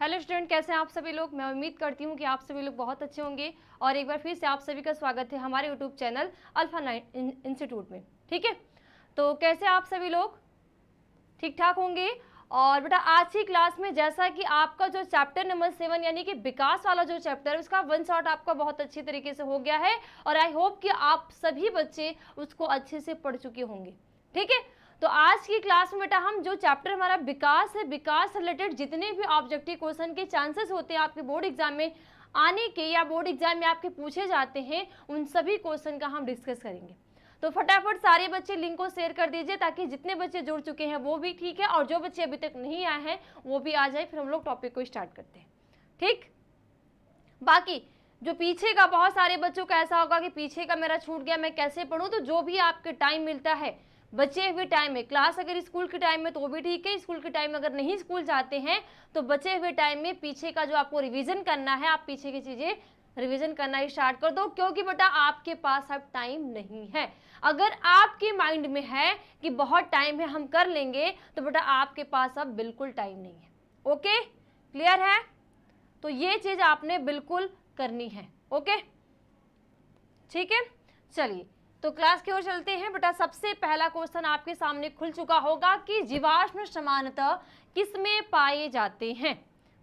Hello student, कैसे हैं आप सभी लोग। मैं उम्मीद करती हूँ कि आप सभी लोग बहुत अच्छे होंगे और एक बार फिर से आप सभी का स्वागत है हमारे यूट्यूब चैनल अल्फा 9 इंस्टीट्यूट में। ठीक है, तो कैसे आप सभी लोग ठीक ठाक होंगे। और बेटा आज की क्लास में जैसा कि आपका जो चैप्टर नंबर 7 यानी कि विकास वाला जो चैप्टर है उसका वन शॉट आपका बहुत अच्छी तरीके से हो गया है और आई होप कि आप सभी बच्चे उसको अच्छे से पढ़ चुके होंगे। ठीक है, तो आज की क्लास में बेटा हम जो चैप्टर हमारा विकास है, विकास से रिलेटेड जितने भी ऑब्जेक्टिव क्वेश्चन के चांसेस होते हैं आपके बोर्ड एग्जाम में आने के या बोर्ड एग्जाम में आपके पूछे जाते हैं, उन सभी क्वेश्चन का हम डिस्कस करेंगे। तो फटाफट सारे बच्चे लिंक को शेयर कर दीजिए ताकि जितने बच्चे जुड़ चुके हैं वो भी ठीक है और जो बच्चे अभी तक नहीं आए हैं वो भी आ जाए, फिर हम लोग टॉपिक को स्टार्ट करते हैं। ठीक, बाकी जो पीछे का बहुत सारे बच्चों का ऐसा होगा कि पीछे का मेरा छूट गया, मैं कैसे पढ़ूं, तो जो भी आपके टाइम मिलता है बचे हुए टाइम में, क्लास अगर स्कूल के टाइम में तो भी ठीक है, स्कूल के टाइम में अगर नहीं स्कूल जाते हैं तो बचे हुए टाइम में पीछे का जो आपको रिवीजन करना है, आप पीछे की चीजें रिवीजन करना स्टार्ट कर दो, क्योंकि बेटा आपके पास अब टाइम नहीं है। अगर आपके माइंड में है कि बहुत टाइम है हम कर लेंगे, तो बेटा आपके पास अब बिल्कुल टाइम नहीं है। ओके, क्लियर है। तो ये चीज आपने बिल्कुल करनी है। ओके, ठीक है, चलिए तो क्लास की ओर चलते हैं। बेटा सबसे पहला क्वेश्चन आपके सामने खुल चुका होगा कि जीवाश्म समानतः किसमें पाए जाते हैं।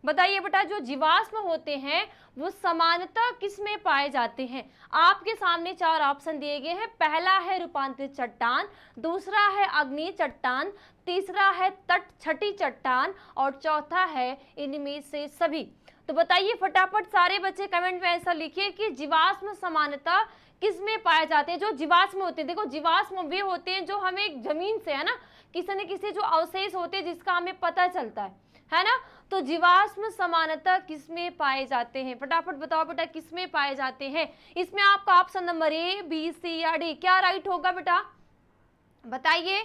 बताइए बेटा, जो जीवाश्म होते हैं वो समानतः किसमें पाए जाते हैं। आपके सामने चार ऑप्शन दिए गए हैं। पहला है रूपांतरित चट्टान, दूसरा है अग्नि चट्टान, तीसरा है तट छठी चट्टान और चौथा है इनमें से सभी। तो बताइए फटाफट सारे बच्चे कमेंट में ऐसा लिखिए कि जीवाश्म समानतः किसमें पाए जाते हैं। जो जीवाश्म होते हैं, देखो जीवाश्म वे होते हैं जो हमें जमीन से है ना किसी न किसी जो अवशेष होते हैं जिसका हमें पता चलता है ना। तो जीवाश्म समानतः किसमें पाए जाते हैं, फटाफट बताओ बेटा किसमें पाए जाते हैं। इसमें आपका ऑप्शन नंबर ए, बी, सी या डी क्या राइट होगा बेटा, बताइए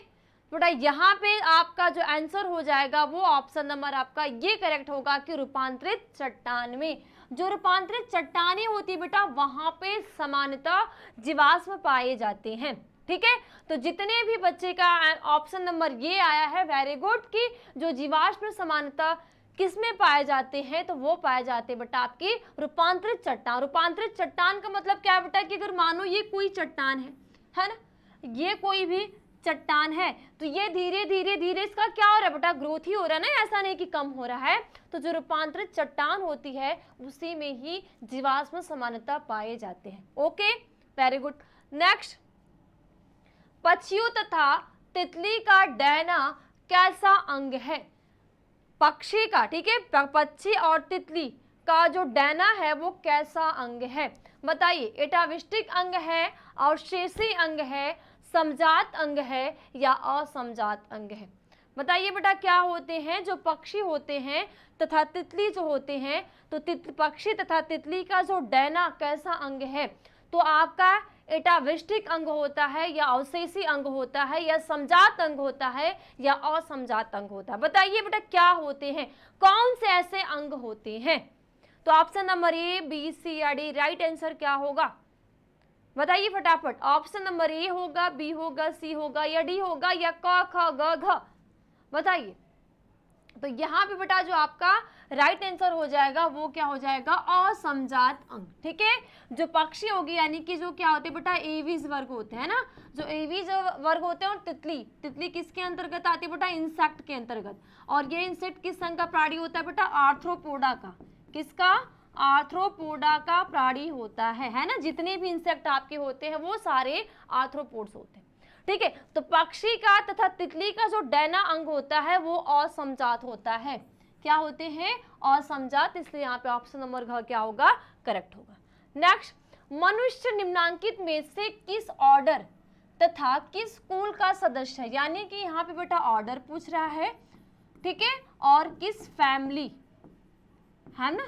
बेटा। यहाँ पे आपका जो आंसर हो जाएगा वो ऑप्शन नंबर आपका ये करेक्ट होगा कि रूपांतरित चट्टान में। जो रूपांतरित चट्टानें होती बेटा वहां पे समानतः जीवाश्म पाए जाते हैं। ठीक है, तो जितने भी बच्चे का ऑप्शन नंबर ये आया है वेरी गुड कि जो जीवाश्म समानतः किसमें पाए जाते हैं, तो वो पाए जाते हैं बेटा आपकी रूपांतरित चट्टान। रूपांतरित चट्टान का मतलब क्या है बेटा कि अगर मानो ये कोई चट्टान है ना, ये कोई भी चट्टान है तो ये धीरे धीरे धीरे इसका क्या हो रहा है बेटा, ग्रोथ ही हो रहा है ना, ऐसा नहीं कि कम हो रहा है। तो जो रूपांतरित चट्टान होती है उसी में ही जीवाश्म समानता पाए जाते हैं। Okay, very good. नेक्स्ट, पक्षियों तथा तितली का डैना कैसा अंग है। पक्षी का, ठीक है, पक्षी और तितली का जो डैना है वो कैसा अंग है, बताइए। एटाविस्टिक अंग है, अवशेषी अंग है, समजात अंग है या असमजात अंग है। बताइए बेटा क्या होते हैं जो पक्षी होते हैं तथा तितली जो होते हैं, तो पक्षी तथा तितली का जो डैना कैसा अंग है, तो आपका एटाविस्टिक अंग होता है या अवशेषी अंग होता है या समजात अंग होता है या असमजात अंग होता है। बताइए बेटा क्या होते हैं, कौन से ऐसे अंग होते हैं। तो ऑप्शन नंबर ए, बी, सी या डी राइट आंसर क्या होगा, बताइए फटाफट। ऑप्शन नंबर ए होगा, बी होगा, सी होगा या डी होगा या क ख ग घ, बताइए। तो यहाँ पे बेटा जो आपका राइट आंसर हो जाएगा वो क्या हो जाएगा, असमजात अंग। ठीक है, जो पक्षी होगी यानी कि जो क्या होते हैं बेटा एवीज वर्ग होते हैं ना, जो एवीज वर्ग होते हैं। और तितली किसके अंतर्गत आती है बेटा, इंसेक्ट के अंतर्गत। और ये इंसेक्ट किस संघ का प्राणी होता है बेटा, आर्थ्रोपोडा का। किसका, आर्थ्रोपोडा का प्राणी होता है ना। जितने भी इंसेक्ट आपके होते हैं वो सारे आर्थ्रोपोड्स होते हैं। ठीक है, तो पक्षी का तथा तितली का जो डैना अंग होता है वो असमजात होता है। क्या होते हैं, असमजात, इसलिए यहाँ पे ऑप्शन नंबर घ क्या होगा, करेक्ट होगा। नेक्स्ट, मनुष्य निम्नांकित में से किस ऑर्डर तथा किस कुल का सदस्य है, यानी कि यहाँ पे बेटा ऑर्डर पूछ रहा है, ठीक है, और किस फैमिली है ना,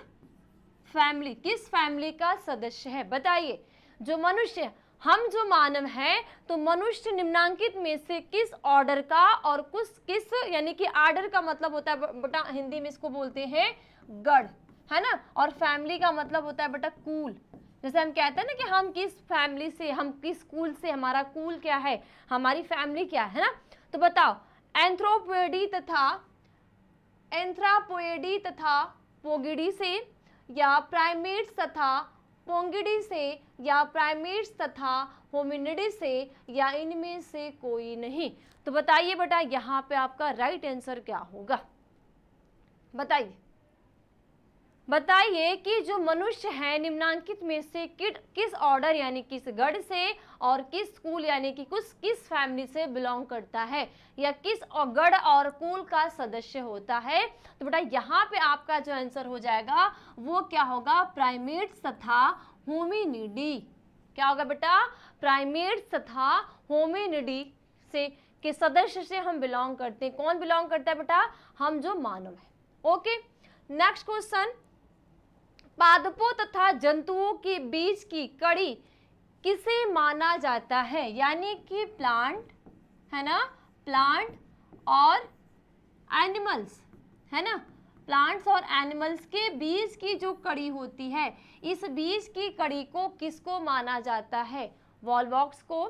फैमिली, किस फैमिली का सदस्य है। बताइए जो मनुष्य, हम जो मानव हैं, तो मनुष्य निम्नांकित में से किस ऑर्डर का और किस यानी कि ऑर्डर का मतलब होता है बेटा हिंदी में इसको बोलते हैं गढ़, है ना। और फैमिली का मतलब होता है बेटा कुल। जैसे हम कहते हैं ना कि हम किस फैमिली से, हम किस कुल से, हमारा कुल क्या है, हमारी फैमिली क्या है ना। तो बताओ एंथ्रोपोइडी तथा पोगिडी से, या प्राइमेट्स तथा पोंगिडी से, या प्राइमेट्स तथा होमिनिडी से, या इनमें से कोई नहीं। तो बताइए बेटा यहाँ पे आपका राइट आंसर क्या होगा? बताइए बताइए कि जो मनुष्य है निम्नांकित में से किस ऑर्डर यानी किस गढ़ से और किस कुल यानी कि किस फैमिली से बिलोंग करता है, या किस गढ़ और कुल का सदस्य होता है। तो बेटा यहाँ पे आपका जो आंसर हो जाएगा वो क्या होगा? प्राइमेट्स तथा होमिनिडी। क्या होगा बेटा? प्राइमेट्स तथा होमिनिडी से के सदस्य से हम बिलोंग करते हैं। कौन बिलोंग करता है बेटा? हम जो मानव है। ओके, नेक्स्ट क्वेश्चन, पादपों तथा जंतुओं के बीच की कड़ी किसे माना जाता है? यानी कि प्लांट है ना, प्लांट और एनिमल्स है ना, प्लांट्स और एनिमल्स के बीच की जो कड़ी होती है, इस बीच की कड़ी को किसको माना जाता है? वॉल्वॉक्स को,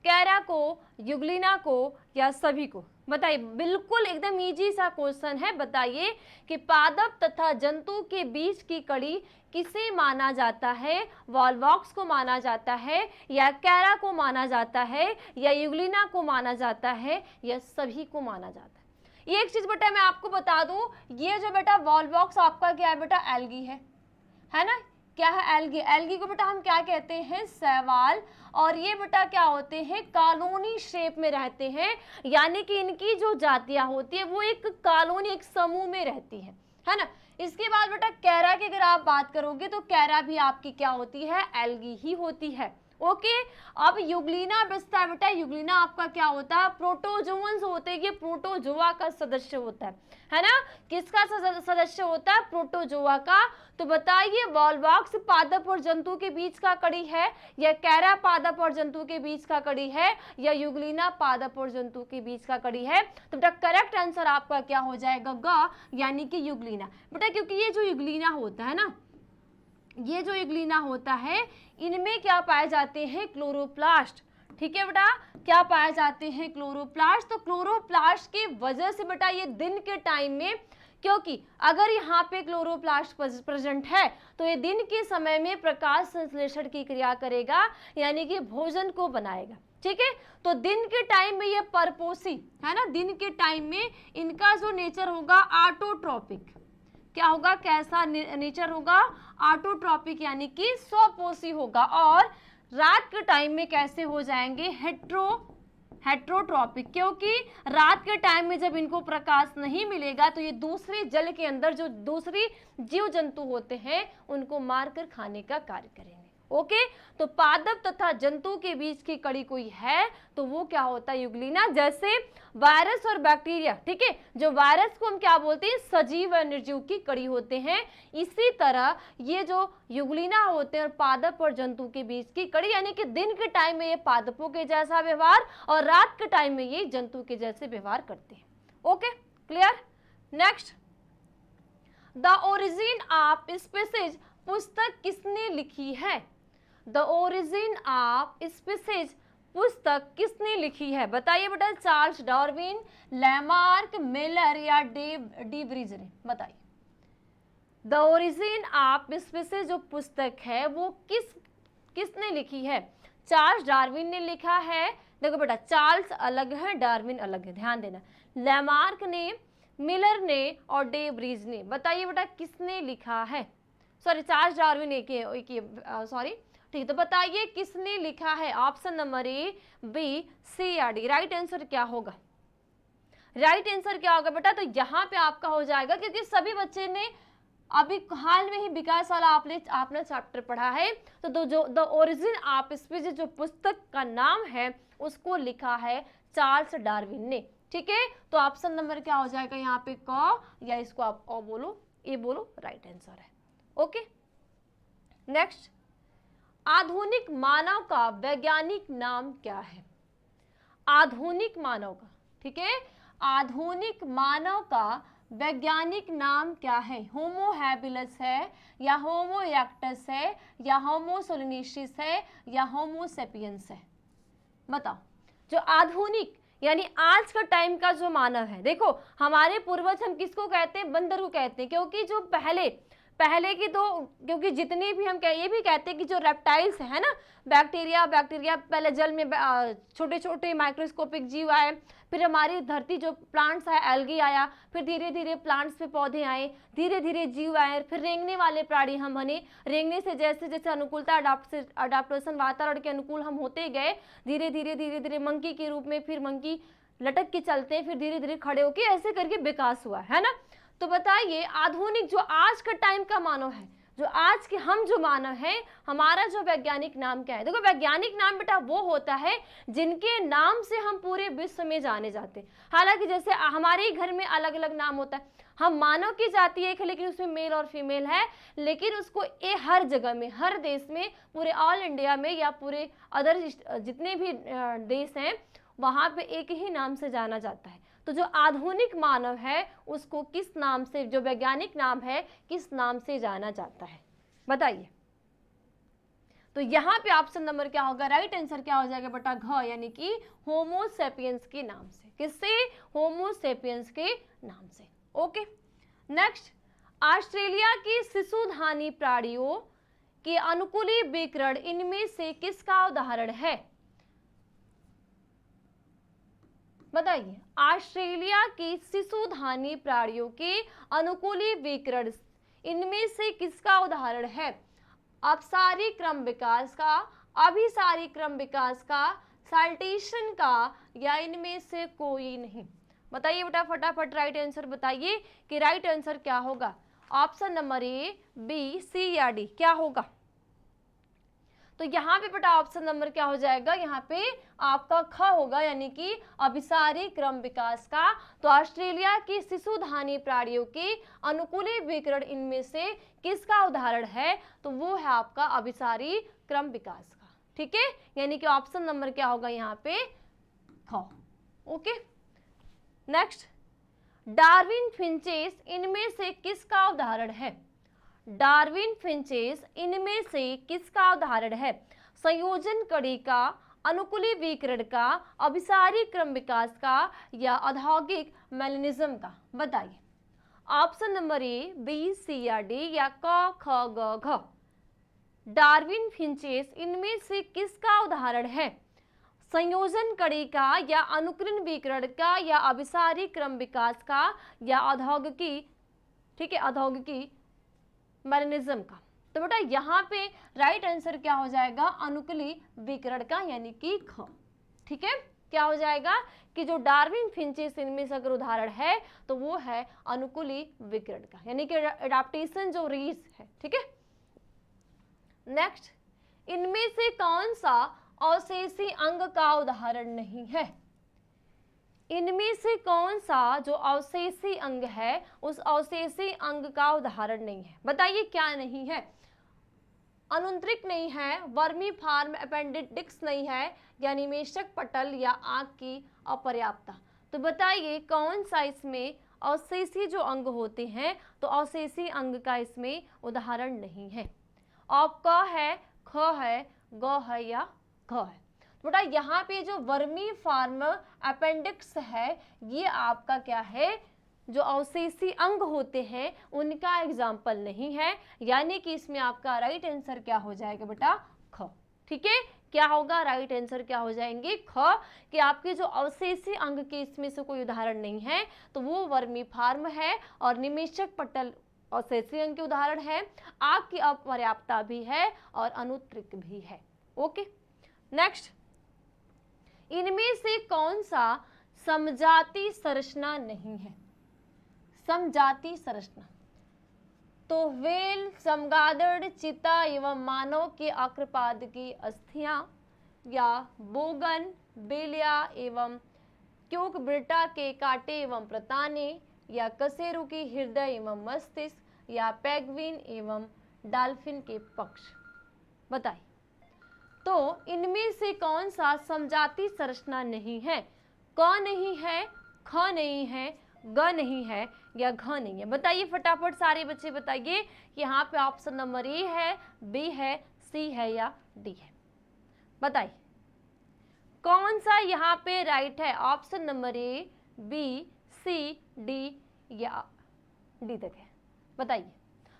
कैरा को, यूग्लिना को, या सभी को? बताइए, बिल्कुल एकदम इजी सा क्वेश्चन है। बताइए कि पादप तथा जंतु के बीच की कड़ी किसे माना जाता है? वॉल्वॉक्स को माना जाता है, या कैरा को माना जाता है, या यूग्लिना को माना जाता है, या सभी को माना जाता है? एक चीज बेटा मैं आपको बता दूं, ये जो बेटा वॉल्वॉक्स आपका क्या है बेटा? एल्गी है ना। क्या है? एल्गी। एल्गी को बेटा हम क्या कहते हैं? शैवाल। और ये बेटा क्या होते हैं? कॉलोनी शेप में रहते हैं, यानी कि इनकी जो जातियां होती है वो एक कॉलोनी, एक समूह में रहती है ना। इसके बाद बेटा कैरा की अगर आप बात करोगे तो कैरा भी आपकी क्या होती है? एल्गी ही होती है। ओके, अब यूग्लिना बचता है बेटा। यूग्लिना आपका क्या होता है? प्रोटोजोअन्स होते हैं, ये प्रोटोजोआ का सदस्य होता है ना। किसका सदस्य होता है? प्रोटोजोआ का। तो बताइए, वॉल्वॉक्स पादप और जंतु के बीच का कड़ी है, या कैरा पादप और जंतु के बीच का कड़ी है, या यूग्लिना पादप और जंतु के बीच का कड़ी है? तो बेटा करेक्ट आंसर आपका क्या हो जाएगा? ग, यानी कि यूग्लिना। बेटा क्योंकि ये जो यूग्लिना होता है ना, ये जो यूग्लिना होता है, इनमें क्या पाए जाते हैं? क्लोरोप्लास्ट। ठीक है बेटा, क्या पाए जाते हैं? क्लोरोप्लास्ट। तो क्लोरोप्लास्ट की वजह से बेटा ये दिन के टाइम में, क्योंकि अगर यहाँ पे क्लोरोप्लास्ट प्रेजेंट है तो ये दिन के समय में प्रकाश संश्लेषण की क्रिया करेगा, यानी कि भोजन को बनाएगा। ठीक है, तो दिन के टाइम में ये परपोषी है ना, दिन के टाइम में इनका जो नेचर होगा ऑटोट्रॉपिक। क्या होगा? कैसा नेचर होगा? ऑटोट्रॉपिक, यानी कि स्वपोषी होगा। और रात के टाइम में कैसे हो जाएंगे? हेट्रोट्रॉपिक, क्योंकि रात के टाइम में जब इनको प्रकाश नहीं मिलेगा तो ये दूसरे जल के अंदर जो दूसरी जीव जंतु होते हैं उनको मारकर खाने का कार्य करेंगे। ओके, तो पादप तथा जंतु के बीच की कड़ी कोई है तो वो क्या होता है? यूग्लिना। जैसे वायरस और बैक्टीरिया, ठीक है, जो वायरस को हम क्या बोलते हैं? सजीव और निर्जीव की कड़ी होते हैं। इसी तरह ये जो यूग्लिना होते हैं और पादप और जंतु के बीच की कड़ी, यानी कि दिन के टाइम में ये पादपों के जैसा व्यवहार और रात के टाइम में ये जंतु के जैसे व्यवहार करते हैं। Okay, clear? Next, the origin of species पुस्तक किसने लिखी है? द ओरिजिन ऑफ स्पीसीज पुस्तक किसने लिखी है? बताइए बेटा, चार्ल्स डार्विन, लैमार्क, मिलर, या डी ब्रीज ने? बताइए, द ओरिजिन ऑफ स्पीसीज जो पुस्तक है वो किसने लिखी है? चार्ल्स डार्विन ने लिखा है। देखो बेटा, चार्ल्स अलग है, डार्विन अलग है, ध्यान देना। लैमार्क ने, मिलर ने और डे ब्रीज ने। बताइए बेटा किसने लिखा है? सॉरी, चार्ल्स डार्विन सॉरी, ठीक। तो बताइए किसने लिखा है? ऑप्शन नंबर ए, बी, सी या डी? राइट आंसर क्या होगा? राइट आंसर क्या होगा बेटा? तो यहाँ पे आपका हो जाएगा, क्योंकि सभी बच्चे ने अभी हाल में ही विकास वाला आपने चैप्टर पढ़ा है। तो जो द ओरिजिन ऑफ स्पीसीज जो पुस्तक का नाम है उसको लिखा है चार्ल्स डार्विन ने। ठीक है, तो ऑप्शन नंबर क्या हो जाएगा यहाँ पे? क, या इसको आप ओ बोलो, ए बोलो, राइट आंसर है। ओके, नेक्स्ट, आधुनिक मानव का वैज्ञानिक नाम क्या है? आधुनिक मानव का, ठीक है, आधुनिक मानव का वैज्ञानिक नाम क्या है? होमो हैबिलस है, या होमो इरेक्टस है, या होमो सोलिनेसिस है, या होमो सेपियंस है? बताओ। जो आधुनिक यानी आज का टाइम का जो मानव है, देखो हमारे पूर्वज हम किसको कहते हैं, बंदर को कहते हैं, क्योंकि जो पहले की तो, क्योंकि जितने भी हम ये भी कहते हैं कि जो रेप्टाइल्स है ना, बैक्टीरिया पहले जल में छोटे छोटे माइक्रोस्कोपिक जीव आए, फिर हमारी धरती जो प्लांट्स है, एल्गी आया, फिर धीरे धीरे प्लांट्स पे पौधे आए, धीरे धीरे जीव आए, फिर रेंगने वाले प्राणी हम बने। रेंगने से जैसे जैसे अनुकूलता अडाप्टेशन वातावरण के अनुकूल हम होते गए, धीरे धीरे मंकी के रूप में, फिर मंकी लटक के चलते हैं, फिर धीरे धीरे खड़े होके, ऐसे करके विकास हुआ है ना। तो बताइए आधुनिक जो आज का टाइम का मानव है, जो आज के हम जो मानव है, हमारा जो वैज्ञानिक नाम क्या है? देखो वैज्ञानिक नाम बेटा वो होता है जिनके नाम से हम पूरे विश्व में जाने जाते हैं। हालांकि जैसे हमारे ही घर में अलग अलग नाम होता है, हम मानव की जाति एक है लेकिन उसमें मेल और फीमेल है, लेकिन उसको हर जगह में, हर देश में, पूरे ऑल इंडिया में या पूरे अदर जितने भी देश हैं वहां पे एक ही नाम से जाना जाता है। तो जो आधुनिक मानव है उसको किस नाम से, जो वैज्ञानिक नाम है, किस नाम से जाना जाता है बताइए? तो यहाँ पे ऑप्शन नंबर क्या होगा, राइट आंसर क्या हो जाएगा बेटा, घ, यानी कि होमो सेपियंस के नाम से। किससे? होमो सेपियंस के नाम से। ओके, नेक्स्ट, ऑस्ट्रेलिया की शिशुधानी प्राणियों के अनुकूली विकर्ण इनमें से किसका उदाहरण है? बताइए, ऑस्ट्रेलिया की शिशुधानी प्राणियों के अनुकूली विकर्ण इनमें से किसका उदाहरण है? अपसारी क्रम विकास का, अभिसारी क्रम विकास का, साल्टेशन का, या इनमें से कोई नहीं? बताइए बेटा फटाफट राइट आंसर बताइए कि राइट आंसर क्या होगा। ऑप्शन नंबर ए, बी, सी या डी, क्या होगा? तो यहाँ पे बेटा ऑप्शन नंबर क्या हो जाएगा, यहाँ पे आपका ख होगा, यानी कि अभिसारी क्रम विकास का। तो ऑस्ट्रेलिया की शिशुधानी प्राणियों के अनुकूली विकर्ण इनमें से किसका उदाहरण है? तो वो है आपका अभिसारी क्रम विकास का। ठीक है, यानी कि ऑप्शन नंबर क्या होगा यहाँ पे, ख। ओके, नेक्स्ट, डार्विन फिंचेस इनमें से किसका उदाहरण है? डार्विन फिंचेस इनमें से किसका उदाहरण है? संयोजन कड़ी का, अनुकूली विकर्ण का, अभिसारी क्रम विकास का, या औद्योगिक मेलेनिज्म का? बताइए, ऑप्शन नंबर ए, बी, सी या डी, या क, ख, ग, घ। डार्विन फिंचेस इनमें से किसका उदाहरण है? संयोजन कड़ी का, या अनुकूलन विकर्ण का, या अभिसारी क्रम विकास का, या औद्योगिकी, ठीक है, औद्योगिकी मेलेनिज्म का? तो बेटा यहाँ पे राइट आंसर क्या हो जाएगा, अनुकूली विकर्ण का, यानी कि ख। ठीक है, क्या हो जाएगा कि जो डार्विन फिंचेस इनमें से अगर उदाहरण है तो वो है अनुकूली विकर्ण का, यानी कि एडाप्टेशन जो रीज है। ठीक है, नेक्स्ट, इनमें से कौन सा अवशेषी अंग का उदाहरण नहीं है? इनमें से कौन सा जो अवशेषी अंग है उस अवशेषी अंग का उदाहरण नहीं है? बताइए क्या नहीं है? अनुंतरिक नहीं है, वर्मी फार्म अपेंडिक्स नहीं है, या निमेशक पटल, या आंख की अपर्याप्तता? तो बताइए कौन सा इसमें अवशेषी जो अंग होते हैं, तो अवशेषी अंग का इसमें उदाहरण नहीं है। अब क है, ख है, ग है, या घ है? बेटा यहाँ पे जो वर्मी फार्म अपेंडिक्स है ये आपका क्या है, जो अवशेषी अंग होते हैं उनका एग्जाम्पल नहीं है, यानी कि इसमें आपका राइट आंसर क्या हो जाएगा बेटा, ख। ठीक है, क्या होगा, राइट आंसर क्या हो जाएंगे, ख, कि आपके जो अवशेषी अंग के इसमें से कोई उदाहरण नहीं है तो वो वर्मी फार्म है, और निमेशक पटल अवशेषी अंग के उदाहरण है, आग की अपर्याप्तता भी है, और अनुत्रिक भी है। ओके, नेक्स्ट, इनमें से कौन सा समजाति संरचना नहीं है? समजाति संरचना, तो व्हेल, चमगादड़, चीता एवं मानव के अग्रपाद की अस्थियां, या बोगन बेलिया एवं क्यूकब्रिटा के कांटे एवं प्रताने, या कशेरु की हृदय एवं मस्तिष्क, या पेंगुइन एवं डॉल्फिन के पक्ष? बताइए, तो इनमें से कौन सा समजाति संरचना नहीं है? क नहीं है, ख नहीं है, ग नहीं है, या घ नहीं है? बताइए फटाफट सारे बच्चे बताइए, यहाँ पे ऑप्शन नंबर ए है, बी है, सी है, या डी है? बताइए, कौन सा यहाँ पे राइट है? Option number A, B, C, D या डी तक है, बताइए।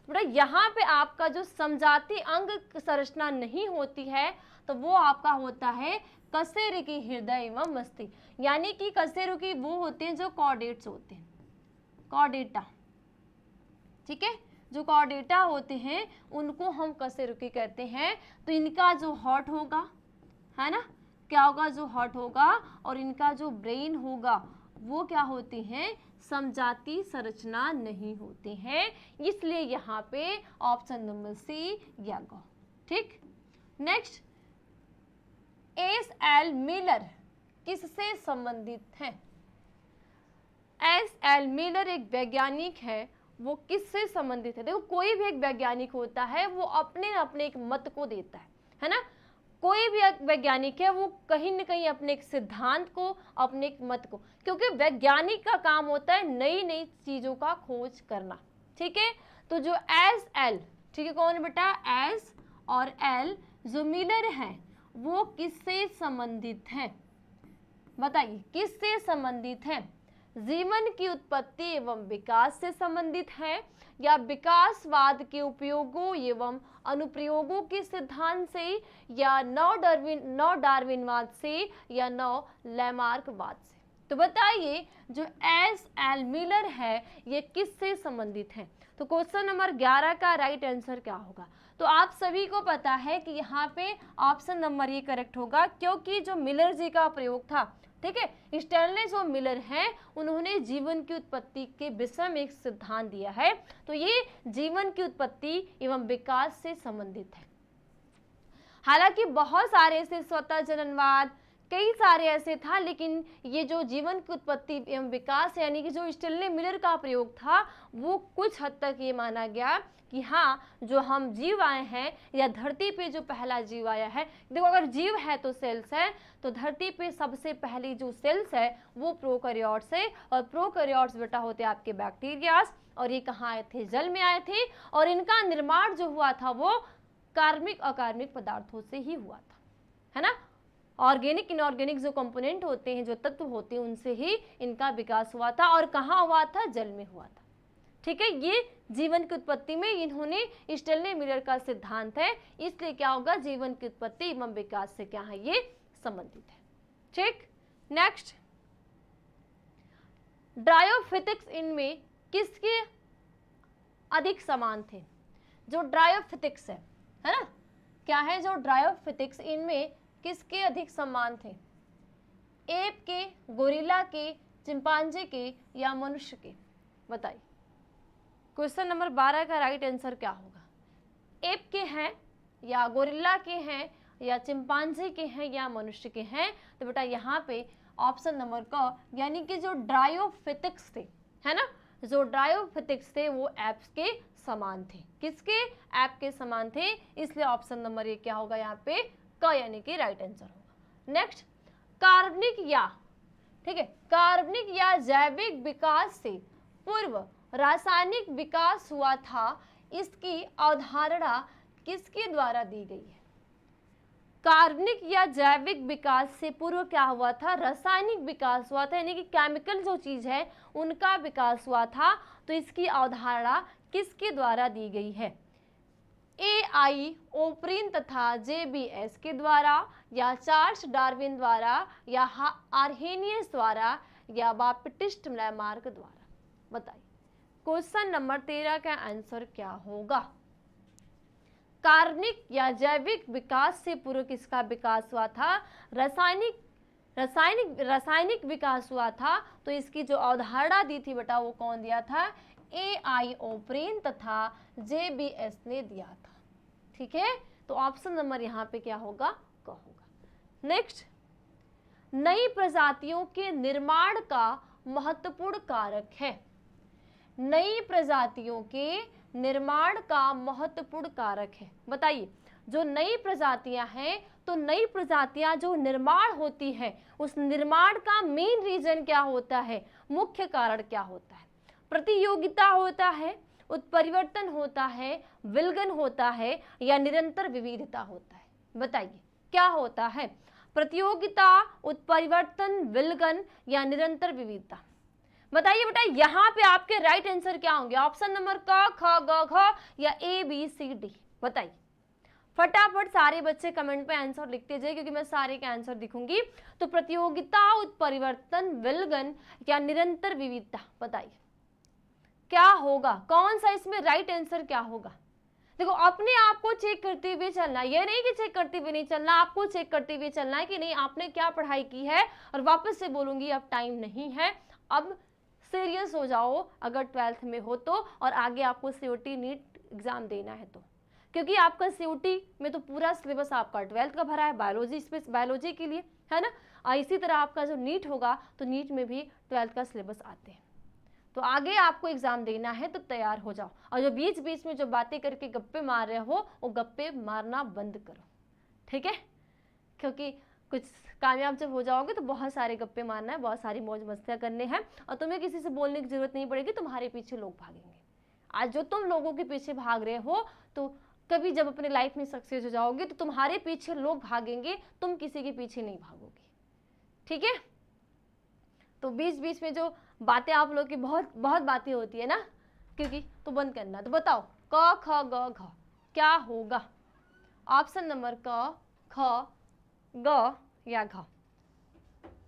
बेटा यहाँ पे आपका जो समझाती अंग संरचना नहीं होती है तो वो आपका होता है कशेरुकी की हृदय एवं मस्तिष्क, यानी कि कशेरुकी की वो होते हैं जो कॉर्डेट्स होते हैं, कॉर्डेटा, ठीक है, जो कॉर्डेटा होते हैं उनको हम कशेरुकी कहते हैं। तो इनका जो हार्ट होगा, है ना, क्या होगा, जो हार्ट होगा और इनका जो ब्रेन होगा वो क्या होते हैं, समजाती संरचना नहीं होते हैं, इसलिए यहाँ पे ऑप्शन नंबर सी या गो, ठीक। नेक्स्ट, एस एल मिलर किससे संबंधित है? एस एल मिलर एक वैज्ञानिक है, वो किससे संबंधित है? देखो कोई भी एक वैज्ञानिक होता है वो अपने अपने एक मत को देता है ना, कोई भी एक वैज्ञानिक है वो कहीं न कहीं अपने एक सिद्धांत को, अपने एक मत को, क्योंकि वैज्ञानिक का काम होता है नई नई चीजों का खोज करना, ठीक है। तो जो एस एल, ठीक है, कौन बेटा, एस और एल जो मिलर है वो किससे संबंधित है? बताइए किससे संबंधित है? जीवन की उत्पत्ति एवं विकास से संबंधित है, या विकासवाद के उपयोगों एवं अनुप्रयोगों के सिद्धांत से, या नव डार्विनवाद से, या नव लैमार्कवाद से? तो बताइए जो एस एल मिलर है ये किससे संबंधित है? तो क्वेश्चन नंबर 11 का राइट आंसर क्या होगा? तो आप सभी को पता है कि यहाँ पे ऑप्शन नंबर ये करेक्ट होगा, क्योंकि जो मिलर जी का प्रयोग था, ठीक है, स्टैनले जो मिलर हैं उन्होंने जीवन की उत्पत्ति के विषय में एक सिद्धांत दिया है, तो ये जीवन की उत्पत्ति एवं विकास से संबंधित है। हालांकि बहुत सारे ऐसे स्वतः जननवाद, कई सारे ऐसे था, लेकिन ये जो जीवन की उत्पत्ति एवं विकास यानी कि जो स्टैनले मिलर का प्रयोग था वो कुछ हद तक ये माना गया कि हाँ जो हम जीव आए हैं या धरती पे जो पहला जीव आया है, देखो अगर जीव है तो सेल्स है, तो धरती पे सबसे पहली जो सेल्स है वो प्रोकैरियोट्स है, और प्रोकैरियोट्स बेटा होते आपके बैक्टीरियास, और ये कहाँ आए थे, जल में आए थे, और इनका निर्माण जो हुआ था वो कार्बनिक अकार्बनिक पदार्थों से ही हुआ था, है ना। ऑर्गेनिक इनऑर्गेनिक जो कंपोनेंट होते हैं, जो तत्व होते हैं, उनसे ही इनका विकास हुआ था, और कहाँ हुआ था, जल में हुआ था, ठीक है। ये जीवन की उत्पत्ति में इन्होंने स्टैनले मिलर का सिद्धांत है, इसलिए क्या होगा, जीवन की उत्पत्ति एवं विकास से क्या है, ये संबंधित है, ठीक। नेक्स्ट, ड्रायोफिटिक्स इनमें किसके अधिक समान थे? जो ड्रायोफिटिक्स है ना, क्या है, जो ड्रायोफिटिक्स इनमें किसके अधिक समान थे? एप के, गोरिल्ला के, चिंपांजी के, या मनुष्य के? बताइए। क्वेश्चन नंबर 12 का राइट आंसर क्या होगा? एप के हैं, या गोरिल्ला के हैं, या चिंपांजी के हैं, या मनुष्य के हैं? तो बेटा यहाँ पे ऑप्शन नंबर क, यानी कि जो ड्रायोफिटिक्स थे, है ना, जो ड्रायोफिटिक्स थे वो एप्स के समान थे। किसके? एप के समान थे, इसलिए ऑप्शन नंबर ये क्या होगा यहाँ पे, क, यानी कि राइट आंसर होगा। नेक्स्ट, कार्बनिक या, ठीक है, कार्बनिक या जैविक विकास से पूर्व रासायनिक विकास हुआ था, इसकी अवधारणा किसके द्वारा दी गई है? कार्बनिक या जैविक विकास से पूर्व क्या हुआ था? रासायनिक विकास हुआ था, यानी कि केमिकल जो चीज है उनका विकास हुआ था, तो इसकी अवधारणा किसके द्वारा दी गई है? AI ओप्रिन तथा JBS के द्वारा, या चार्ल्स डार्विन द्वारा, या आर्हेनियस द्वारा, या बाप्टिस्ट लैमार्क द्वारा? बताइए। क्वेश्चन नंबर 13 का आंसर क्या होगा? कार्बनिक या जैविक विकास से पूर्व किसका विकास हुआ था? रासायनिक विकास हुआ था, तो इसकी जो अवधारणा दी थी बेटा वो कौन दिया था? AI ओप्रिन तथा JBS ने दिया था, ठीक है। तो ऑप्शन नंबर यहाँ पे क्या होगा? क होगा। नेक्स्ट, नई प्रजातियों के निर्माण का महत्वपूर्ण कारक है। नई प्रजातियों के निर्माण का महत्वपूर्ण कारक है, बताइए। जो नई प्रजातियां हैं, तो नई प्रजातियां जो निर्माण होती है उस निर्माण का मेन रीजन क्या होता है, मुख्य कारण क्या होता है? प्रतियोगिता होता है, उत्परिवर्तन होता है, विलगन होता है, या निरंतर विविधता होता है? बताइए क्या होता है? प्रतियोगिता, उत्परिवर्तन, विलगन या निरंतर विविधता। बताइए बेटा यहाँ पे आपके राइट आंसर क्या होंगे? ऑप्शन नंबर क, ख, ग, घ या ए, बी, सी, डी। बताइए फटाफट सारे बच्चे कमेंट पे आंसर लिखते जाइए, क्योंकि मैं सारे के आंसर दिखूंगी। तो प्रतियोगिता, उत्परिवर्तन, विलगन या निरंतर विविधता, बताइए क्या होगा? कौन सा इसमें राइट आंसर क्या होगा? देखो अपने आप को चेक करते हुए चलना, ये नहीं कि चेक करते हुए नहीं चलना, आपको चेक करते हुए चलना है कि नहीं आपने क्या पढ़ाई की है। और वापस से बोलूंगी अब टाइम नहीं है, अब सीरियस हो जाओ अगर 12th में हो तो, और आगे आपको सीओटी नीट एग्जाम देना है तो, क्योंकि आपका सीओटी में तो पूरा सिलेबस आपका 12th का भरा है, बायोलॉजी स्पेस बायोलॉजी के लिए है ना। और इसी तरह आपका जो नीट होगा तो नीट में भी 12th का सिलेबस आते हैं, तो आगे आपको एग्जाम देना है तो तैयार हो जाओ। और जो बीच बीच में जो बातें करके गप्पे मार रहे हो वो गप्पे मारना बंद करो, ठीक है? क्योंकि कुछ कामयाब जब हो जाओगे तो बहुत सारे गप्पे मारना है, बहुत सारी मौज मस्तियाँ करने हैं, और तुम्हें किसी से बोलने की जरूरत नहीं पड़ेगी, तुम्हारे पीछे लोग भागेंगे। आज जो तुम लोगों के पीछे भाग रहे हो, तो कभी जब अपने लाइफ में सक्सेस हो जाओगे तो तुम्हारे पीछे लोग भागेंगे, तुम किसी के पीछे नहीं भागोगे, ठीक है? तो बीच बीच में जो बातें आप लोग की बहुत बहुत बातें होती है ना, क्योंकि तो बंद करना। तो बताओ क, ख, ग, घ क्या होगा? ऑप्शन नंबर क, ख, ग या घ।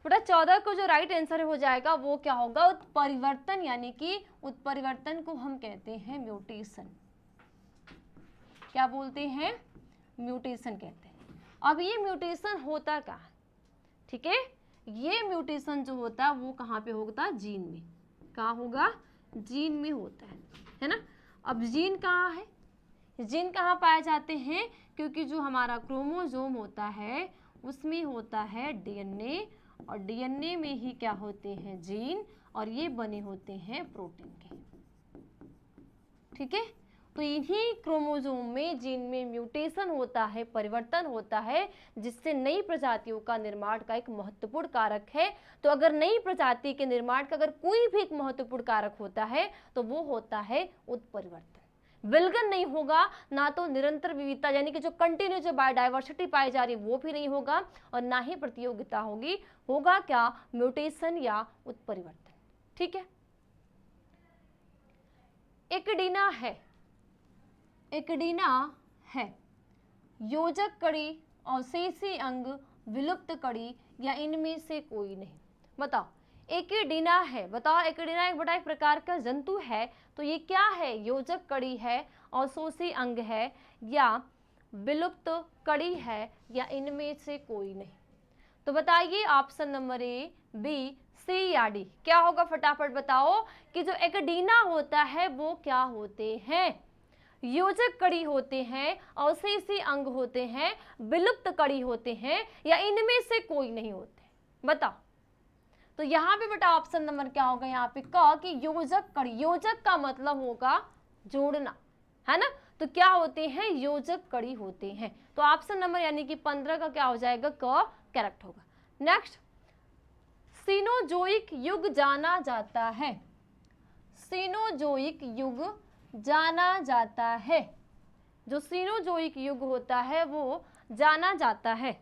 बेटा 14 को जो राइट आंसर हो जाएगा वो क्या होगा? उत्परिवर्तन, यानी कि उत्परिवर्तन को हम कहते हैं म्यूटेशन। क्या बोलते हैं? म्यूटेशन कहते हैं। अब ये म्यूटेशन होता क्या है? ठीक है, ये म्यूटेशन जो होता है वो कहाँ पे होता है? जीन में। कहाँ होगा? जीन में होता है ना। अब जीन कहाँ है? जीन कहाँ पाए जाते हैं? क्योंकि जो हमारा क्रोमोसोम होता है उसमें होता है डीएनए, और डीएनए में ही क्या होते हैं? जीन, और ये बने होते हैं प्रोटीन के, ठीक है। तो इन्हीं क्रोमोसोम में, जीन में म्यूटेशन होता है, परिवर्तन होता है, जिससे नई प्रजातियों का निर्माण का एक महत्वपूर्ण कारक है। तो अगर नई प्रजाति के निर्माण का अगर कोई भी एक महत्वपूर्ण कारक होता है तो वो होता है उत्परिवर्तन। विलगन नहीं होगा, ना तो निरंतर विविधता यानी कि जो कंटिन्यू जो बायोडाइवर्सिटी पाई जा रही वो भी नहीं होगा, और ना ही प्रतियोगिता होगी। होगा क्या? म्यूटेशन या उत्परिवर्तन, ठीक है। एकिडीना है, एकिडीना है योजक कड़ी, अवशेषी अंग, विलुप्त कड़ी या इनमें से कोई नहीं। बताओ एकिडीना है, बताओ एकिडीना एक बड़ा एक प्रकार का जंतु है, तो ये क्या है? योजक कड़ी है, अवशेषी अंग है, या विलुप्त कड़ी है, या इनमें से कोई नहीं। तो बताइए ऑप्शन नंबर ए, बी, सी या डी क्या होगा? फटाफट बताओ कि जो एकिडीना होता है वो क्या होते हैं? योजक कड़ी होते हैं, अवशेषी अंग होते हैं, विलुप्त कड़ी होते हैं, या इनमें से कोई नहीं होते? बताओ। तो यहाँ पे बेटा ऑप्शन नंबर क्या होगा? यहाँ पे क कि योजक कड़ी। योजक का मतलब होगा जोड़ना, है ना। तो क्या होते हैं? योजक कड़ी होते हैं। तो ऑप्शन नंबर यानी कि 15 का क्या हो जाएगा? क करेक्ट होगा। नेक्स्ट, सीनोजोइक युग जाना जाता है। सीनोजोइक युग जाना जाता है। जो सीनोजोइक युग होता है वो जाना जाता है।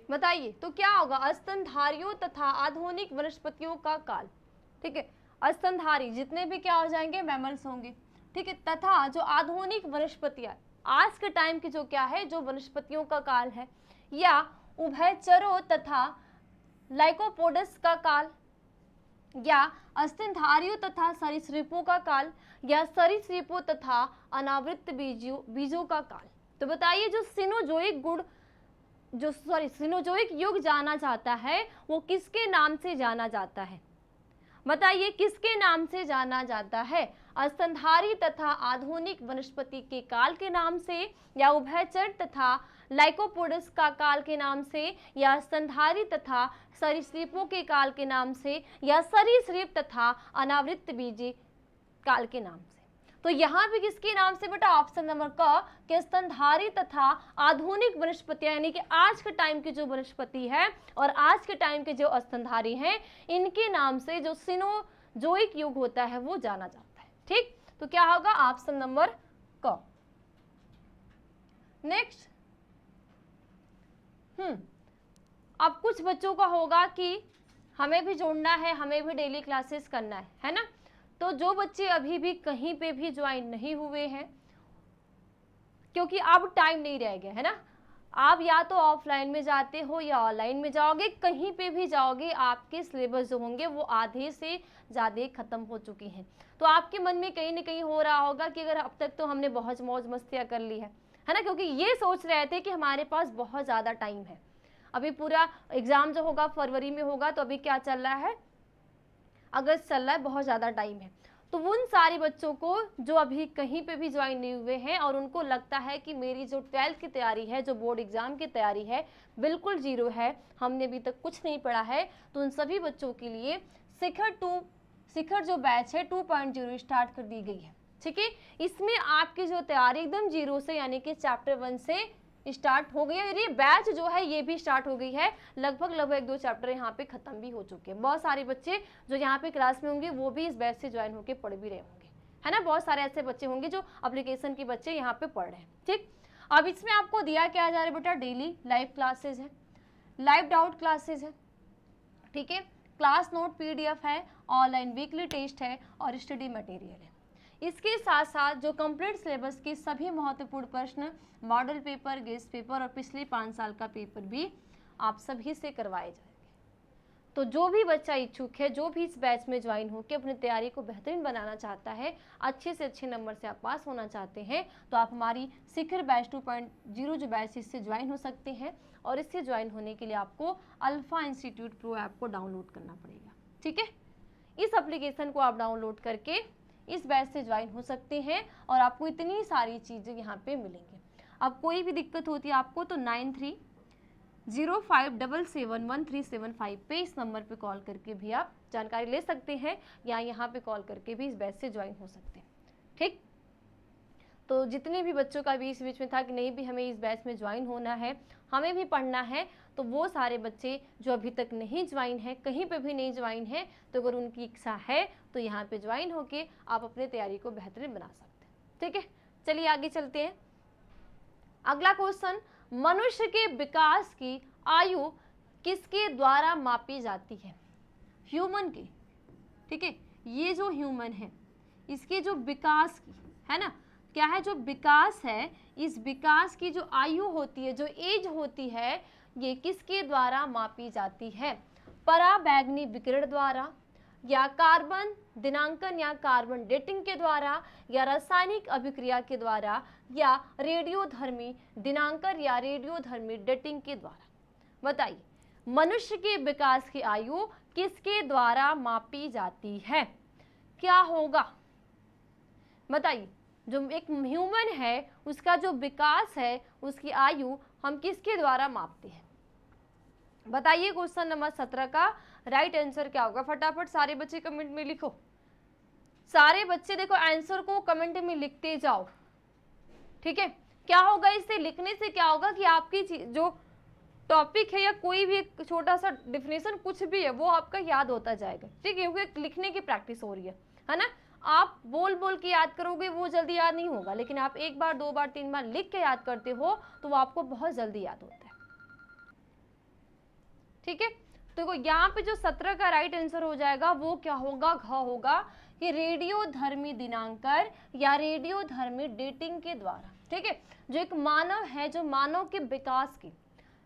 बताइए तो क्या होगा? स्तनधारियों तथा आधुनिक वनस्पतियों का काल, ठीक है। स्तनधारी जितने भी क्या हो जाएंगे? मैमल्स होंगे, ठीक है। तथा जो आधुनिक वनस्पतियां, आज के टाइम की जो क्या है? जो वनस्पतियों का काल है, या उभयचरों तथा लाइकोपोडस का काल, या स्तनधारियों तथा सरीसृपों का काल, या सरीसृपों तथा अनावृत बीजों का काल। तो बताइए जो सीनोजोइक गुण जो सीनोजोइक युग जाना जाता है वो किसके नाम से जाना जाता है? बताइए किसके नाम से जाना जाता है? स्तनधारी तथा आधुनिक वनस्पति के काल के नाम से, या उभयचर तथा लाइकोपोडस का काल के नाम से, या स्तनधारी तथा सरीसृपों के काल के नाम से, या सरीसृप तथा अनावृत बीजी काल के नाम से। तो यहाँ पे किसके नाम से बेटा? ऑप्शन नंबर क के स्तनधारी तथा आधुनिक वनस्पतियां, यानी कि आज के टाइम की जो वनस्पति है और आज के टाइम के जो स्तनधारी हैं, इनके नाम से जो सीनोजोइक युग होता है वो जाना जाता है, ठीक। तो क्या होगा? ऑप्शन नंबर क। नेक्स्ट, अब कुछ बच्चों का होगा कि हमें भी जोड़ना है, हमें भी डेली क्लासेस करना है ना। तो जो बच्चे अभी भी कहीं पे भी ज्वाइन नहीं हुए हैं, क्योंकि अब टाइम नहीं रह गया है ना, आप या तो ऑफलाइन में जाते हो या ऑनलाइन में जाओगे, कहीं पे भी जाओगे आपके सिलेबस जो होंगे वो आधे से ज़्यादा ख़त्म हो चुकी हैं। तो आपके मन में कहीं ना कहीं हो रहा होगा कि अगर अब तक तो हमने बहुत मौज मस्तियाँ कर ली है ना, क्योंकि ये सोच रहे थे कि हमारे पास बहुत ज़्यादा टाइम है, अभी पूरा एग्ज़ाम जो होगा फरवरी में होगा, तो अभी क्या चल रहा है, अगस्त चल रहा है, बहुत ज़्यादा टाइम है। तो उन सारे बच्चों को जो अभी कहीं पे भी ज्वाइन नहीं हुए हैं और उनको लगता है कि मेरी जो 12th की तैयारी है, जो बोर्ड एग्जाम की तैयारी है, बिल्कुल जीरो है, हमने अभी तक कुछ नहीं पढ़ा है, तो उन सभी बच्चों के लिए शिखर जो बैच है 2.0 स्टार्ट कर दी गई है। ठीक है, इसमें आपकी जो तैयारी एकदम जीरो से यानी कि चैप्टर 1 से स्टार्ट हो गई है, और ये बैच जो है ये भी स्टार्ट हो गई है, लगभग 1-2 चैप्टर यहाँ पे खत्म भी हो चुके हैं। बहुत सारे बच्चे जो यहाँ पे क्लास में होंगे वो भी इस बैच से ज्वाइन होकर पढ़ भी रहे होंगे, है ना। बहुत सारे ऐसे बच्चे होंगे जो एप्लीकेशन के बच्चे यहाँ पे पढ़ रहे हैं। ठीक, अब इसमें आपको दिया क्या जा रहा है बेटा, डेली लाइव क्लासेज है, लाइव डाउट क्लासेज है, ठीक है, क्लास नोट PDF है, ऑनलाइन वीकली टेस्ट है और स्टडी मटेरियल है। इसके साथ साथ जो कंप्लीट सिलेबस के सभी महत्वपूर्ण प्रश्न, मॉडल पेपर, गेस्ट पेपर और पिछले 5 साल का पेपर भी आप सभी से करवाए जाएंगे। तो जो भी बच्चा इच्छुक है, जो भी इस बैच में ज्वाइन होकर अपनी तैयारी को बेहतरीन बनाना चाहता है, अच्छे से अच्छे नंबर से आप पास होना चाहते हैं, तो आप हमारी शिखर बैच 2.0 जो बैच इससे ज्वाइन हो सकते हैं। और इससे ज्वाइन होने के लिए आपको अल्फा इंस्टीट्यूट प्रो ऐप को डाउनलोड करना पड़ेगा। ठीक है, इस एप्लीकेशन को आप डाउनलोड करके इस बैच से ज्वाइन हो सकते हैं और आपको इतनी सारी चीज़ें यहाँ पे मिलेंगी। अब कोई भी दिक्कत होती है आपको तो 9305771375 पे इस नंबर पे कॉल करके भी आप जानकारी ले सकते हैं, या यहाँ पे कॉल करके भी इस बैच से ज्वाइन हो सकते हैं। ठीक, तो जितने भी बच्चों का भी इस बीच में था कि नहीं भी हमें इस बैच में ज्वाइन होना है, हमें भी पढ़ना है, तो वो सारे बच्चे जो अभी तक नहीं ज्वाइन है, कहीं पे भी नहीं ज्वाइन है, तो अगर उनकी इच्छा है तो यहाँ पे ज्वाइन होके आप अपने तैयारी को बेहतरीन बना सकते हैं। ठीक है, चलिए आगे चलते हैं। अगला क्वेश्चन, मनुष्य के विकास की आयु किसके द्वारा मापी जाती है? ह्यूमन की। ठीक है, ये जो ह्यूमन है इसके जो विकास की है ना, क्या है, जो विकास है, इस विकास की जो आयु होती है, जो एज होती है, ये किसके द्वारा मापी जाती है? पराबैंगनी विकिरण द्वारा, या कार्बन दिनांकन या कार्बन डेटिंग के द्वारा, या रासायनिक अभिक्रिया के द्वारा, या रेडियोधर्मी दिनांकन या रेडियोधर्मी डेटिंग के द्वारा। बताइए, मनुष्य के विकास की आयु किसके द्वारा मापी जाती है? क्या होगा बताइए। जो एक ह्यूमन है उसका जो विकास है, उसकी आयु हम किसके द्वारा मापते हैं? बताइए। क्वेश्चन नंबर 17 का राइट आंसर क्या होगा? फटाफट सारे बच्चे कमेंट में लिखो। सारे बच्चे देखो आंसर को कमेंट में लिखते जाओ। ठीक है, क्या होगा इससे? लिखने से क्या होगा कि आपकी जो टॉपिक है या कोई भी एक छोटा सा डिफिनेशन कुछ भी है वो आपका याद होता जाएगा। ठीक है, क्योंकि लिखने की प्रैक्टिस हो रही है ना। आप बोल बोल के याद करोगे वो जल्दी याद नहीं होगा, लेकिन आप 1 बार 2 बार 3 बार लिख के याद करते हो तो वो आपको बहुत जल्दी याद होता है। ठीक है, तो यहाँ पे जो 17 का राइट आंसर हो जाएगा वो क्या होगा? घ होगा कि रेडियोधर्मी दिनांकन या रेडियोधर्मी डेटिंग के द्वारा। ठीक है, जो एक मानव है, जो मानव के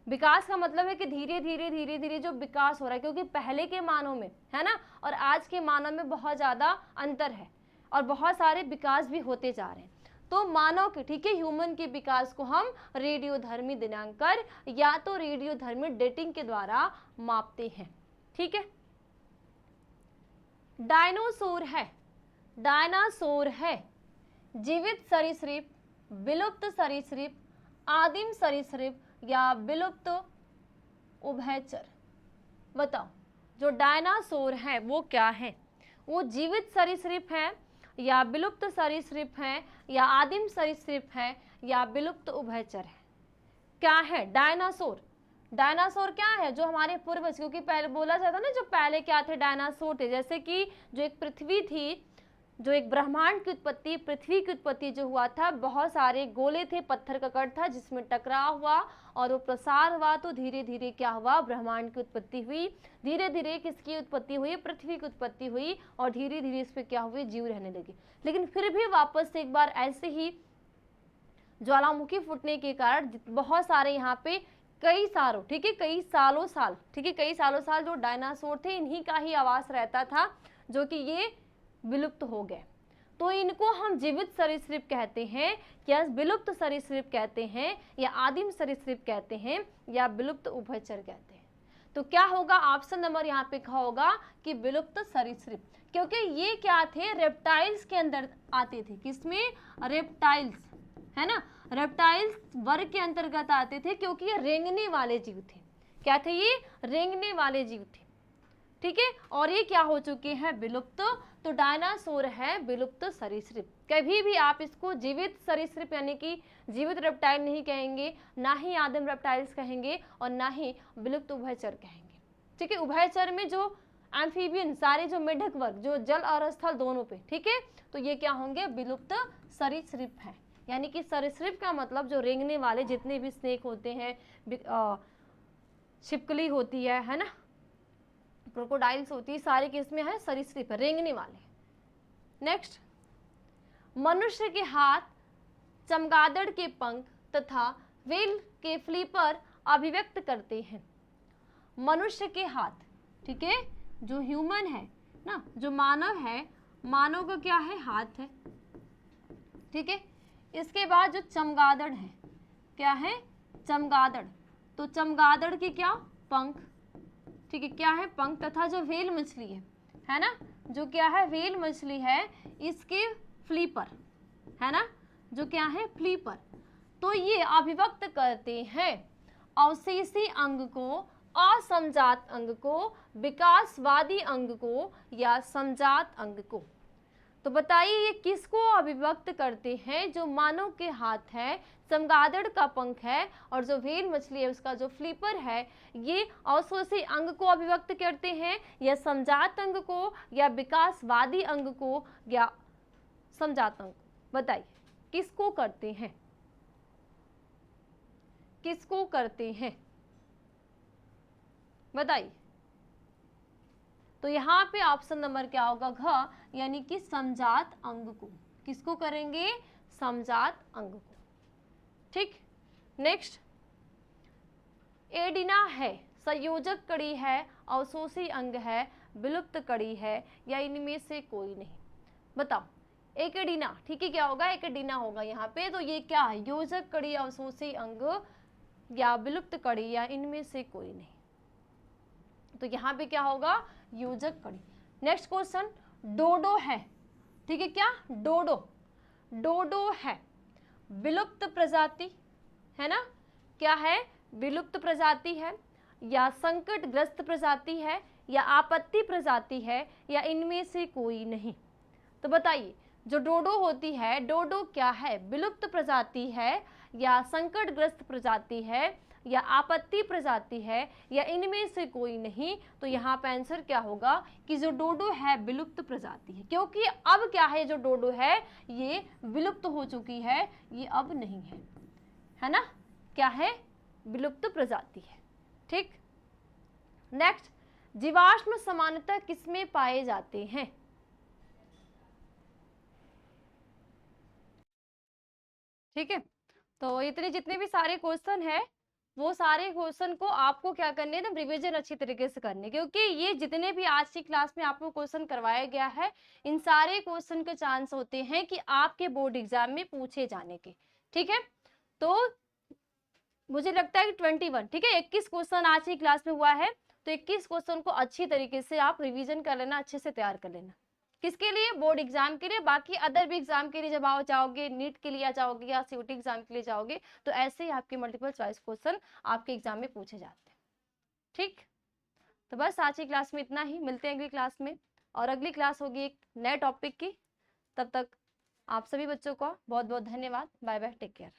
विकास का मतलब है कि धीरे धीरे जो विकास हो रहा है, क्योंकि पहले के मानव में है ना और आज के मानव में बहुत ज़्यादा अंतर है और बहुत सारे विकास भी होते जा रहे हैं। तो मानव के, ठीक है, ह्यूमन के विकास को हम रेडियोधर्मी दिनांकन या तो रेडियोधर्मी डेटिंग के द्वारा मापते हैं। ठीक है, डायनासोर है जीवित सरीसृप, विलुप्त सरीसृप, आदिम सरीसृप या विलुप्त उभयचर? बताओ, जो डायनासोर है वो क्या है? वो जीवित सरीसृप है या विलुप्त सरीसृप है या आदिम सरीसृप है या विलुप्त उभयचर है? क्या है डायनासोर? डायनासोर क्या है? जो हमारे पूर्वज, क्योंकि पहले बोला जाता ना जो पहले क्या थे, डायनासोर थे। जैसे कि जो एक पृथ्वी थी जो एक ब्रह्मांड की उत्पत्ति, पृथ्वी की उत्पत्ति जो हुआ था, बहुत सारे गोले थे, पत्थर का कण था जिसमें टकराव हुआ और वो प्रसार हुआ, तो धीरे धीरे क्या हुआ, ब्रह्मांड की उत्पत्ति हुई। धीरे धीरे किसकी उत्पत्ति हुई, पृथ्वी की उत्पत्ति हुई और धीरे धीरे इस पर क्या हुए, जीव रहने लगे। लेकिन फिर भी वापस से एक बार ऐसे ही ज्वालामुखी फूटने के कारण बहुत सारे यहाँ पे कई सालों, ठीक है, कई सालों साल, ठीक है, कई सालों साल जो डायनासोर थे इन्हीं का ही आवास रहता था, जो कि ये विलुप्त हो गए। तो इनको हम जीवित सरीसृप कहते हैं या विलुप्त सरीसृप कहते हैं या आदिम सरीसृप कहते हैं या विलुप्त उभयचर कहते हैं। तो क्या होगा, ऑप्शन नंबर यहाँ पे क्या होगा कि विलुप्त सरीसृप, क्योंकि ये क्या थे, रेप्टाइल्स के अंदर आते थे। किसमें, रेप्टाइल्स, है ना, रेप्टाइल्स वर्ग के अंतर्गत आते थे, क्योंकि ये रेंगने वाले जीव थे। क्या थे ये, रेंगने वाले जीव थे, ठीक है। और ये क्या हो चुके हैं, विलुप्त। तो डायनासोर है विलुप्त सरीसृप। कभी भी आप इसको जीवित सरीसृप यानी कि जीवित रेप्टाइल नहीं कहेंगे, ना ही आदिम रेप्टाइल्स कहेंगे और ना ही विलुप्त उभयचर कहेंगे, ठीक है। उभयचर में जो एम्फीबियन, सारे जो मेढक वर्ग जो जल और स्थल दोनों पे, ठीक है, तो ये क्या होंगे, विलुप्त सरीसृप है। यानी कि सरीसृप का मतलब जो रेंगने वाले जितने भी स्नेक होते हैं, छिपकली होती है ना, क्रोकोडाइल्स होती है, सारे किसमें है, सरीसृप, रेंगने वाले। नेक्स्ट, मनुष्य के हाथ, चमगादड़ के पंख तथा व्हेल के फ्लिपर अभिव्यक्त करते हैं। मनुष्य के हाथ, ठीक है, जो ह्यूमन है ना, जो मानव है, मानव का क्या है, हाथ है, ठीक है। इसके बाद जो चमगादड़ है, क्या है, चमगादड़, तो चमगादड़ के क्या, पंख, ठीक है, क्या है, पंख, तथा जो व्हेल मछली है ना, जो क्या है, व्हेल मछली है, इसके फ्लिपर, है ना, जो क्या है, फ्लिपर। तो ये अभिव्यक्त करते हैं अवशेषी अंग को, असमजात अंग को, विकासवादी अंग को या समजात अंग को। तो बताइए ये किसको अभिव्यक्त करते हैं, जो मानव के हाथ है, चमगादड़ का पंख है और जो व्हेल मछली है उसका जो फ्लिपर है, ये अवशेषी अंग को अभिव्यक्त करते हैं या समजात अंग को या विकासवादी अंग को या समजात अंग को। बताइए किसको करते हैं, किसको करते हैं, बताइए। तो यहाँ पे ऑप्शन नंबर क्या होगा, घ, यानी कि समजात अंग को। किसको करेंगे, समजात अंग को, ठीक। नेक्स्ट, एडिना है, संयोजक कड़ी है, अवशोषी अंग है, विलुप्त कड़ी है या इनमें से कोई नहीं। बताओ, एक एडिना, ठीक है, क्या होगा, एक एडिना होगा यहाँ पे। तो ये क्या है, योजक कड़ी, अवशोषी अंग या विलुप्त कड़ी या इनमें से कोई नहीं। तो यहाँ पे क्या होगा, योजक कड़ी। नेक्स्ट क्वेश्चन, डोडो है, ठीक है, क्या, डोडो, डोडो है विलुप्त प्रजाति, है ना, क्या है, विलुप्त प्रजाति है या संकटग्रस्त प्रजाति है या आपत्ति प्रजाति है या इनमें से कोई नहीं। तो बताइए जो डोडो होती है, डोडो क्या है, विलुप्त प्रजाति है या संकटग्रस्त प्रजाति है या आपत्ति प्रजाति है या इनमें से कोई नहीं। तो यहाँ पे आंसर क्या होगा कि जो डोडो है विलुप्त प्रजाति है, क्योंकि अब क्या है, जो डोडो है ये विलुप्त हो चुकी है, ये अब नहीं है ना, क्या है, विलुप्त प्रजाति है, ठीक। नेक्स्ट, जीवाश्म सामान्यतः किसमें पाए जाते हैं। ठीक है, तो इतने जितने भी सारे क्वेश्चन है वो सारे क्वेश्चन को आपको क्या करने हैं, रिवीजन अच्छी तरीके से करने, क्योंकि ये जितने भी आज की क्लास में आपको क्वेश्चन करवाया गया है, इन सारे क्वेश्चन के चांस होते हैं कि आपके बोर्ड एग्जाम में पूछे जाने के, ठीक है। तो मुझे लगता है कि 21, ठीक है, 21 क्वेश्चन आज की क्लास में हुआ है, तो 21 क्वेश्चन को अच्छी तरीके से आप रिविजन कर लेना, अच्छे से तैयार कर लेना। किसके लिए, बोर्ड एग्जाम के लिए। बाकी अदर भी एग्जाम के लिए जब आओ जाओगे, नीट के लिए जाओगे या सीयूटी एग्जाम के लिए जाओगे, तो ऐसे ही आपके मल्टीपल चॉइस क्वेश्चन आपके एग्जाम में पूछे जाते हैं, ठीक। तो बस आज की क्लास में इतना ही, मिलते हैं अगली क्लास में, और अगली क्लास होगी एक नए टॉपिक की। तब तक आप सभी बच्चों का बहुत बहुत धन्यवाद, बाय बाय, टेक केयर।